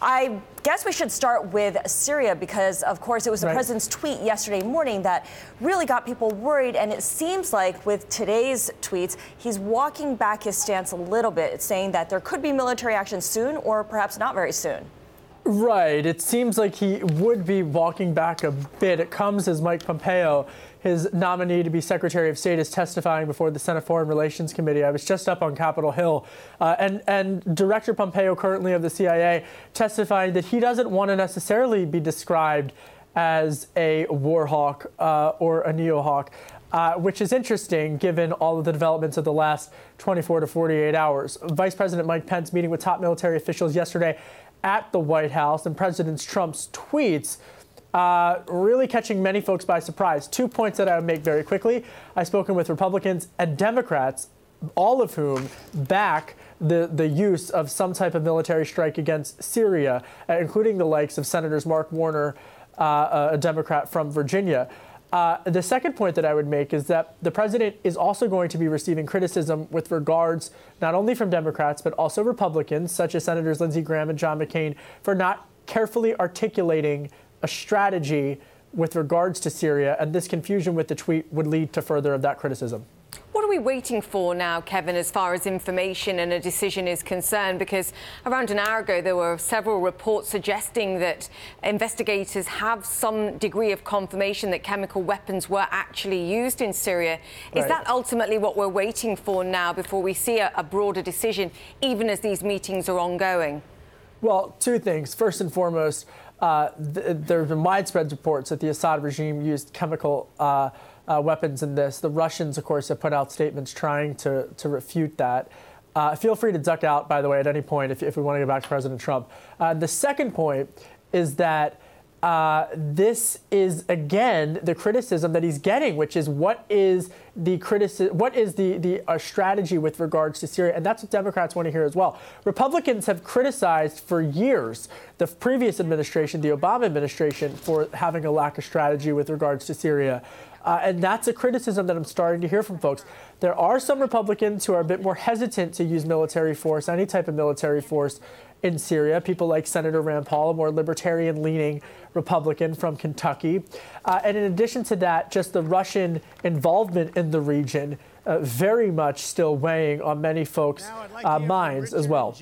I guess we should start with Syria because, of course, it was the president's tweet yesterday morning that really got people worried. And it seems like with today's tweets, he's walking back his stance a little bit, saying that there could be military action soon or perhaps not very soon. Right. It seems like he would be walking back a bit. It comes as Mike Pompeo, his nominee to be Secretary of State, is testifying before the Senate Foreign Relations Committee. I was just up on Capitol Hill, and Director Pompeo, currently of the CIA, testifying that he doesn't want to necessarily be described as a war hawk or a neo-hawk. Which is interesting given all of the developments of the last 24 to 48 hours. Vice President Mike Pence meeting with top military officials yesterday at the White House, and President Trump's tweets really catching many folks by surprise. 2 points that I would make very quickly. I've spoken with Republicans and Democrats, all of whom back the use of some type of military strike against Syria, including the likes of Senators Mark Warner, a Democrat from Virginia. The second point that I would make is that the president is also going to be receiving criticism with regards not only from Democrats, but also Republicans, such as Senators Lindsey Graham and John McCain, for not carefully articulating a strategy with regards to Syria. And this confusion with the tweet would lead to further of that criticism. What are we waiting for now, Kevin, as far as information and a decision is concerned? Because around an hour ago, there were several reports suggesting that investigators have some degree of confirmation that chemical weapons were actually used in Syria. Is that ultimately what we're waiting for now before we see a broader decision, even as these meetings are ongoing? Well, two things. First and foremost, there have been widespread reports that the Assad regime used chemical weapons in this. The Russians, of course, have put out statements trying to refute that. Feel free to duck out, by the way, at any point if we want to get back to President Trump. The second point is that this is, again, the criticism that he's getting, which is what is the strategy with regards to Syria? And that's what Democrats want to hear as well. Republicans have criticized for years the previous administration, the Obama administration, for having a lack of strategy with regards to Syria. And that's a criticism that I'm starting to hear from folks. There are some Republicans who are a bit more hesitant to use military force, any type of military force in Syria. People like Senator Rand Paul, a more libertarian-leaning Republican from Kentucky. And in addition to that, just the Russian involvement in the region very much still weighing on many folks' minds as well.